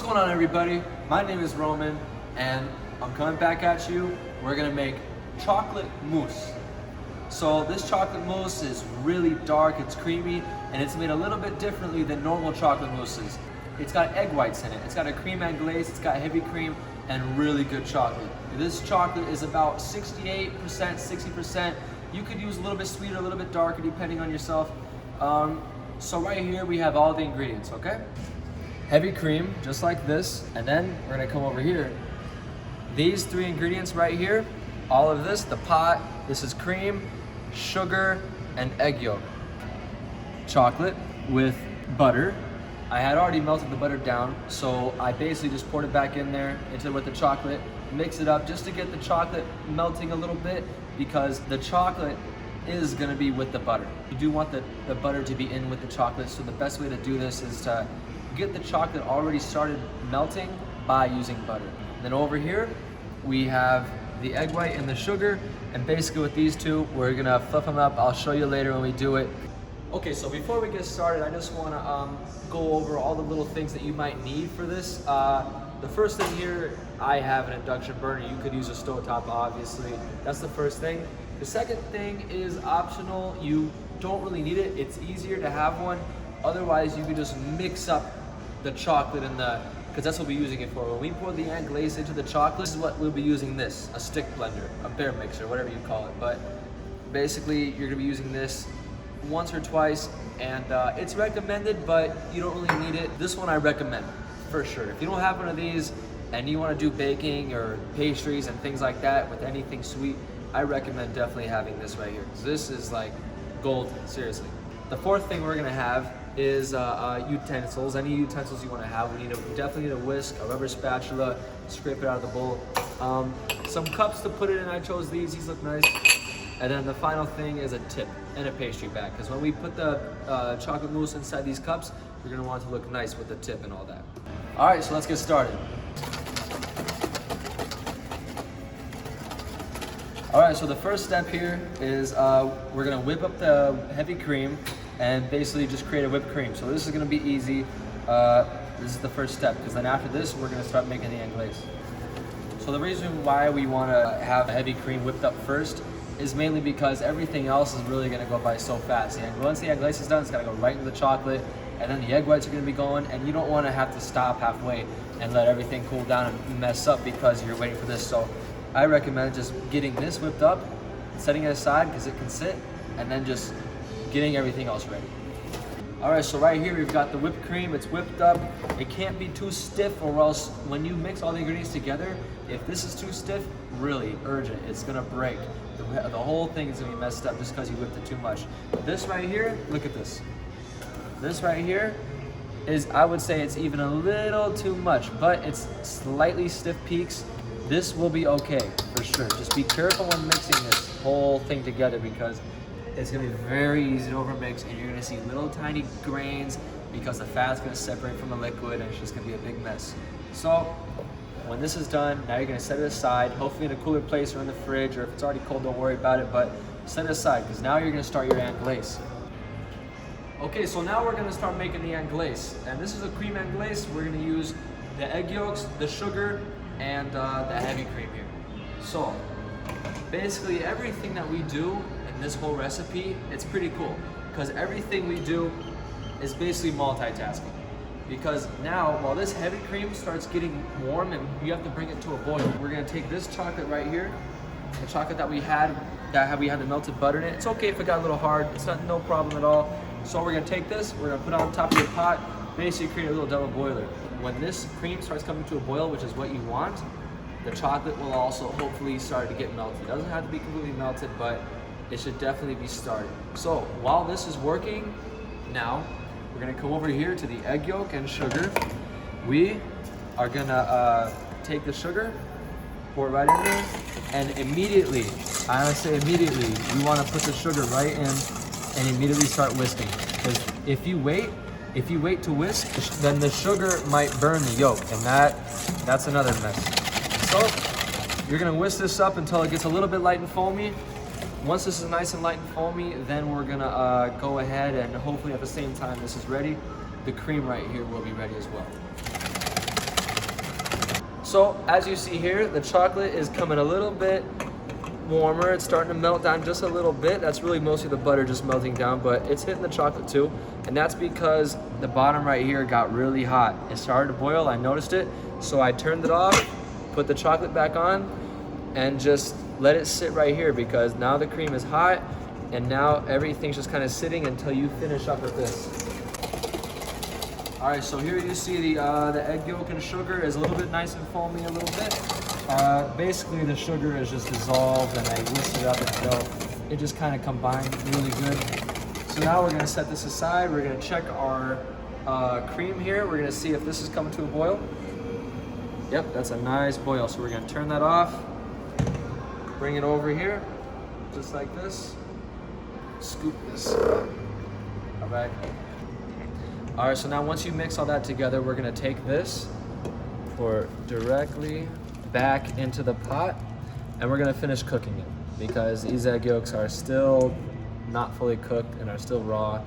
going on, everybody? My name is Roman and I'm coming back at you. We're gonna make chocolate mousse. So this chocolate mousse is really dark, it's creamy, and it's made a little bit differently than normal chocolate mousses. It's got egg whites in it, it's got a creme anglaise, it's got heavy cream, and really good chocolate. This chocolate is about 68%, 60%. You could use a little bit sweeter, a little bit darker, depending on yourself. So right here we have all the ingredients, okay? Heavy cream, just like this, and then we're gonna come over here. These three ingredients right here, all of this, the pot, this is cream, sugar, and egg yolk. Chocolate with butter. I had already melted the butter down, so I basically just poured it back in there with the chocolate, mix it up just to get the chocolate melting a little bit, because the chocolate is gonna be with the butter. You do want the butter to be in with the chocolate, so the best way to do this is to get the chocolate already started melting by using butter. Then over here, we have the egg white and the sugar, and basically with these two, we're gonna flip them up. I'll show you later when we do it. Okay, so before we get started, I just wanna go over all the little things that you might need for this. The first thing here, I have an induction burner. You could use a stovetop, obviously. That's the first thing. The second thing is optional. You don't really need it. It's easier to have one. Otherwise, you could just mix up the chocolate and because that's what we're using it for. When we pour the anglaise into the chocolate, this is what we'll be using this, a stick blender, a bear mixer, whatever you call it. But basically, you're gonna be using this once or twice, and it's recommended, but you don't really need it. This one I recommend, for sure. If you don't have one of these and you wanna do baking or pastries and things like that with anything sweet, I recommend definitely having this right here. This is like gold, seriously. The fourth thing we're gonna have is utensils. Any utensils you want to have. We definitely need a whisk, a rubber spatula, scrape it out of the bowl. Some cups to put it in. I chose these look nice. And then the final thing is a tip and a pastry bag, because when we put the chocolate mousse inside these cups, you're going to want it to look nice with the tip and all that. All right, so let's get started. All right, so the first step here is we're gonna whip up the heavy cream and basically just create a whipped cream. So this is gonna be easy. This is the first step, because then after this, we're gonna start making the anglaise. So the reason why we wanna have heavy cream whipped up first is mainly because everything else is really gonna go by so fast. And once the anglaise is done, it's gotta go right into the chocolate, and then the egg whites are gonna be going, and you don't wanna have to stop halfway and let everything cool down and mess up because you're waiting for this. So I recommend just getting this whipped up, setting it aside because it can sit, and then just getting everything else ready. All right, so right here we've got the whipped cream. It's whipped up. It can't be too stiff, or else when you mix all the ingredients together, if this is too stiff, really urgent, it's gonna break. The whole thing is gonna be messed up just because you whipped it too much. This right here, look at this. This right here is, I would say it's even a little too much, but it's slightly stiff peaks. This will be okay, for sure. Just be careful when mixing this whole thing together, because it's gonna be very easy to overmix, and you're gonna see little tiny grains because the fat's gonna separate from the liquid, and it's just gonna be a big mess. So when this is done, now you're gonna set it aside, hopefully in a cooler place or in the fridge, or if it's already cold, don't worry about it, but set it aside, because now you're gonna start your anglaise. Okay, so now we're gonna start making the anglaise, and this is a cream anglaise. We're gonna use the egg yolks, the sugar, and the heavy cream here. So basically everything that we do in this whole recipe, it's pretty cool, because everything we do is basically multitasking. Because now, while this heavy cream starts getting warm and you have to bring it to a boil, we're gonna take this chocolate right here, the chocolate that we had the melted butter in it. It's okay if it got a little hard, it's no problem at all. So we're gonna take this, we're gonna put it on top of your pot, basically create a little double boiler. When this cream starts coming to a boil, which is what you want, the chocolate will also hopefully start to get melted. It doesn't have to be completely melted, but it should definitely be started. So while this is working, now we're gonna come over here to the egg yolk and sugar. We are gonna take the sugar, pour it right in there, and immediately, I would say immediately, you wanna put the sugar right in and immediately start whisking. Because if you wait to whisk, then the sugar might burn the yolk, and that's another mess. So you're gonna whisk this up until it gets a little bit light and foamy. Once this is nice and light and foamy, then we're gonna go ahead and hopefully at the same time this is ready, the cream right here will be ready as well. So as you see here, the chocolate is coming a little bit warmer. It's starting to melt down just a little bit. That's really mostly the butter just melting down, but it's hitting the chocolate too. And that's because the bottom right here got really hot. It started to boil, I noticed it. So I turned it off, put the chocolate back on, and just let it sit right here because now the cream is hot and now everything's just kind of sitting until you finish up with this. All right, so here you see the egg yolk and sugar is a little bit nice and foamy a little bit. Basically the sugar is just dissolved and I whisked it up until it just kind of combined really good. So now we're gonna set this aside. We're gonna check our cream here. We're gonna see if this is coming to a boil. Yep, that's a nice boil. So we're gonna turn that off, bring it over here, just like this. Scoop this up. All right. All right, so now once you mix all that together, we're gonna take this, pour directly back into the pot, and we're gonna finish cooking it because these egg yolks are still not fully cooked and are still raw.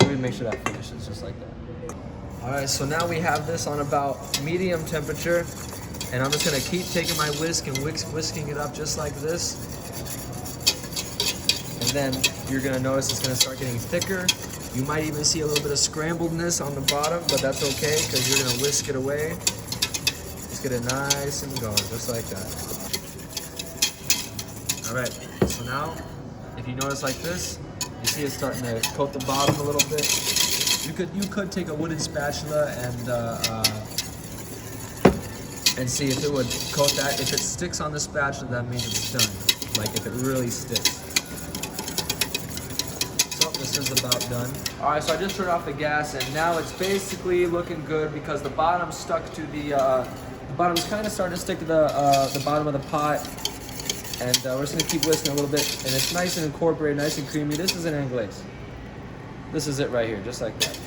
So we make sure that finishes just like that. All right, so now we have this on about medium temperature, and I'm just gonna keep taking my whisk and whisking it up just like this. And then you're gonna notice it's gonna start getting thicker. You might even see a little bit of scrambledness on the bottom, but that's okay because you're gonna whisk it away. Just get it nice and going, just like that. All right, so now, if you notice like this, you see it's starting to coat the bottom a little bit. You could take a wooden spatula and see if it would coat that. If it sticks on the spatula, that means it's done. Like if it really sticks. This is about done. All right, so I just turned off the gas and now it's basically looking good because the bottom stuck to the bottom's kind of starting to stick to the bottom of the pot. And we're just gonna keep whisking a little bit and it's nice and incorporated, nice and creamy. This is an anglaise. This is it right here, just like that.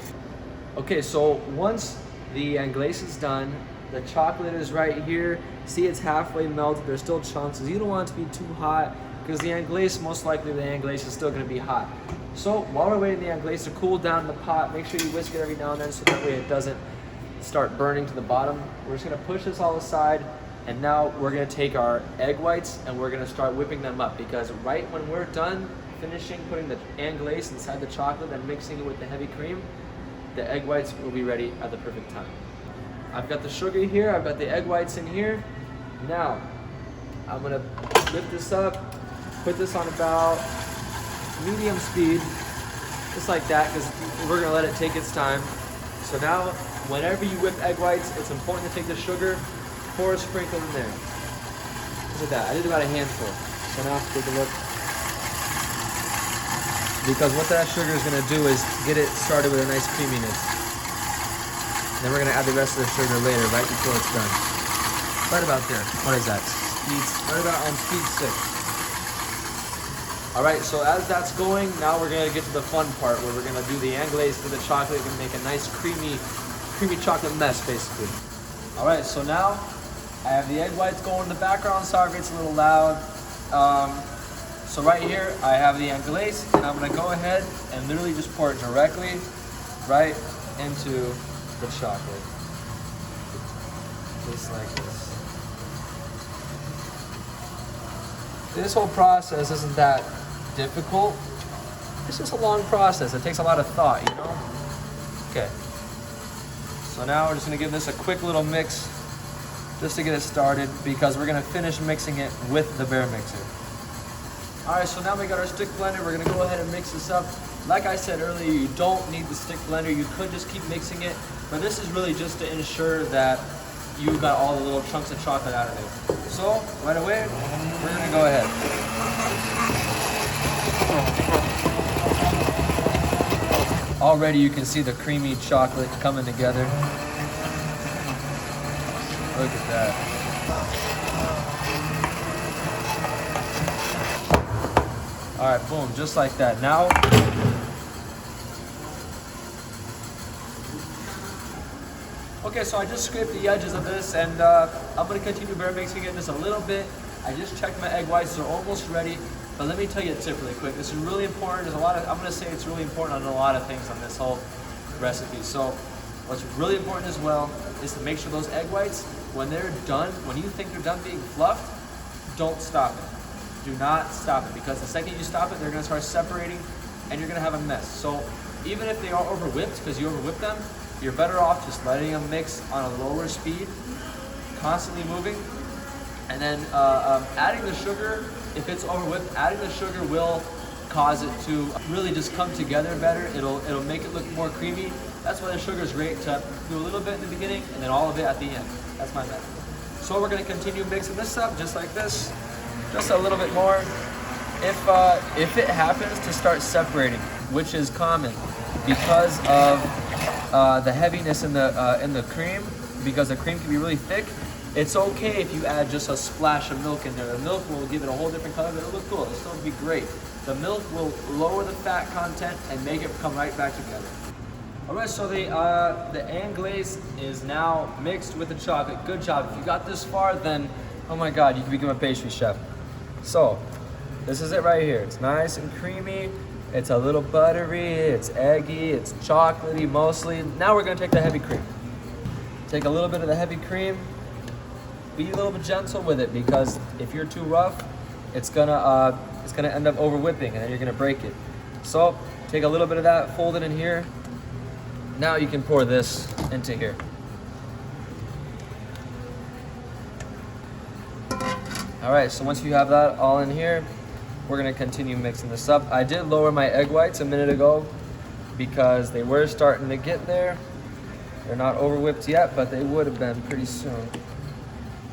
Okay, so once the anglaise is done, the chocolate is right here. See, it's halfway melted. There's still chunks. You don't want it to be too hot because the anglaise, most likely the anglaise is still gonna be hot. So while we're waiting the anglaise to cool down in the pot, make sure you whisk it every now and then so that way it doesn't start burning to the bottom. We're just gonna push this all aside and now we're gonna take our egg whites and we're gonna start whipping them up because right when we're done finishing putting the anglaise inside the chocolate and mixing it with the heavy cream, the egg whites will be ready at the perfect time. I've got the sugar here, I've got the egg whites in here. Now, I'm gonna lift this up, put this on about medium speed, just like that, because we're gonna let it take its time. So now, whenever you whip egg whites, it's important to take the sugar, pour a sprinkle in there. Look at that, I did about a handful. So now, take a look. Because what that sugar is gonna do is get it started with a nice creaminess. And then we're gonna add the rest of the sugar later, right before it's done. Right about there. What is that? Right about on speed 6. All right, so as that's going, now we're gonna get to the fun part where we're gonna do the anglaise to the chocolate and make a nice creamy chocolate mess, basically. All right, so now I have the egg whites going in the background. Sorry if it's a little loud. So right here, I have the anglaise, and I'm gonna go ahead and literally just pour it directly right into the chocolate, just like this. This whole process isn't that difficult. It's just a long process. It takes a lot of thought, you know? Okay. So now we're just gonna give this a quick little mix just to get it started because we're gonna finish mixing it with the bear mixer. All right, so now we got our stick blender. We're gonna go ahead and mix this up. Like I said earlier, you don't need the stick blender. You could just keep mixing it, but this is really just to ensure that you got all the little chunks of chocolate out of it. So right away, we're gonna go ahead. Already you can see the creamy chocolate coming together. Look at that. All right, boom, just like that. Now, okay, so I just scraped the edges of this and I'm gonna continue bear mixing it just a little bit. I just checked my egg whites, they're almost ready. But let me tell you a tip really quick. This is really important. There's a lot of, I'm gonna say it's really important on a lot of things on this whole recipe. So what's really important as well is to make sure those egg whites, when they're done, when you think they're done being fluffed, don't stop it. Do not stop it, because the second you stop it, they're gonna start separating and you're gonna have a mess. So even if they are over whipped, because you over whip them, you're better off just letting them mix on a lower speed, constantly moving. And then adding the sugar, if it's over whipped, adding the sugar will cause it to really just come together better. It'll make it look more creamy. That's why the sugar is great, to do a little bit in the beginning and then all of it at the end. That's my method. So we're gonna continue mixing this up just like this, just a little bit more. If it happens to start separating, which is common because of the heaviness in the cream, because the cream can be really thick, it's okay if you add just a splash of milk in there. The milk will give it a whole different color, but it'll look cool. It'll still be great. The milk will lower the fat content and make it come right back together. All right, so the anglaise is now mixed with the chocolate. Good job. If you got this far, then oh my God, you can become a pastry chef. So this is it right here. It's nice and creamy. It's a little buttery. It's eggy. It's chocolatey mostly. Now we're gonna take the heavy cream. Take a little bit of the heavy cream. Be a little bit gentle with it, because if you're too rough, it's gonna end up over whipping and then you're gonna break it. So take a little bit of that, fold it in here. Now you can pour this into here. All right, so once you have that all in here, we're gonna continue mixing this up. I did lower my egg whites a minute ago because they were starting to get there. They're not over whipped yet, but they would have been pretty soon.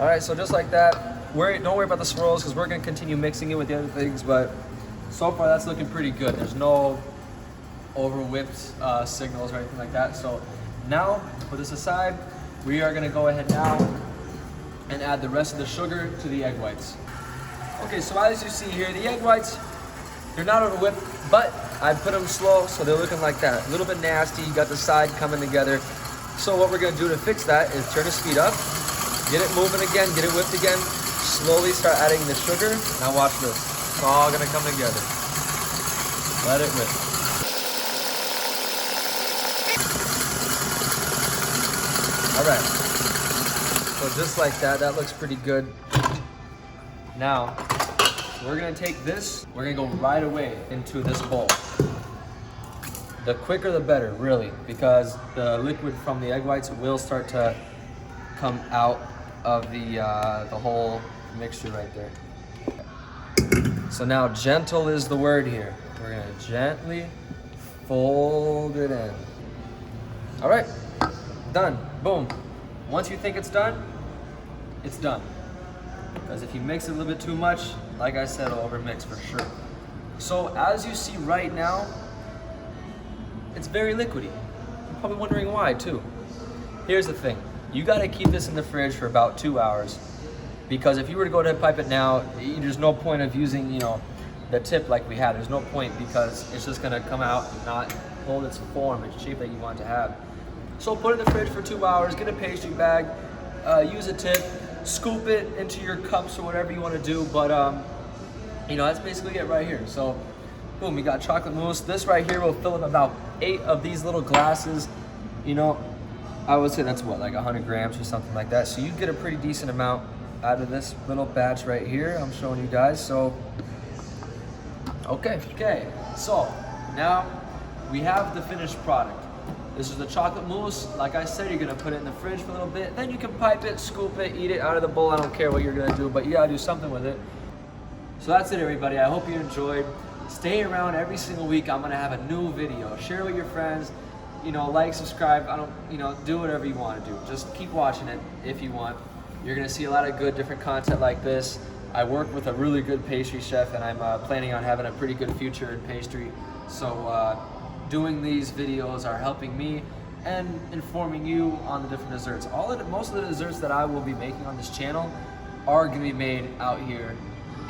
All right, so just like that, don't worry about the swirls, because we're gonna continue mixing it with the other things, but so far that's looking pretty good. There's no over whipped signals or anything like that. So now, put this aside, we are gonna go ahead now and add the rest of the sugar to the egg whites. Okay, so as you see here, the egg whites, they're not over whipped, but I put them slow, so they're looking like that. A little bit nasty, you got the side coming together. So what we're gonna do to fix that is turn the speed up, get it moving again, get it whipped again, slowly start adding the sugar. Now watch this. It's all gonna come together. Let it whip. All right. So just like that, that looks pretty good. Now, we're gonna take this, we're gonna go right away into this bowl. The quicker the better, really, because the liquid from the egg whites will start to come out of the whole mixture right there. So now gentle is the word here. We're gonna gently fold it in. All right, done, boom. Once you think it's done, it's done. Because if you mix it a little bit too much, like I said, it'll overmix for sure. So as you see right now, it's very liquidy. You're probably wondering why too. Here's the thing. You gotta keep this in the fridge for about 2 hours, because if you were to go to pipe it now, there's no point of using, the tip like we had. There's no point, because it's just gonna come out and not hold its form, its shape that you want it to have. So put it in the fridge for 2 hours, get a pastry bag, use a tip, scoop it into your cups or whatever you wanna do, but that's basically it right here. So boom, we got chocolate mousse. This right here will fill up about 8 of these little glasses. I would say that's what, like 100 grams or something like that. So you get a pretty decent amount out of this little batch right here. I'm showing you guys. So, okay. So now we have the finished product. This is the chocolate mousse. Like I said, you're gonna put it in the fridge for a little bit. Then you can pipe it, scoop it, eat it out of the bowl. I don't care what you're gonna do, but you gotta do something with it. So that's it, everybody. I hope you enjoyed. Stay around every single week. I'm gonna have a new video. Share with your friends. Like, subscribe. Do whatever you want to do. Just keep watching it if you want. You're gonna see a lot of good different content like this. I work with a really good pastry chef, and I'm planning on having a pretty good future in pastry. So doing these videos are helping me and informing you on the different desserts. Most of the desserts that I will be making on this channel are gonna be made out here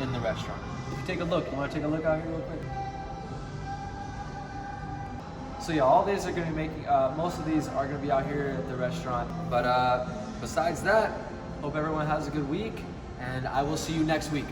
in the restaurant. If you take a look, you wanna take a look out here real quick? So yeah, all these are gonna be making, most of these are gonna be out here at the restaurant. But besides that, hope everyone has a good week, and I will see you next week.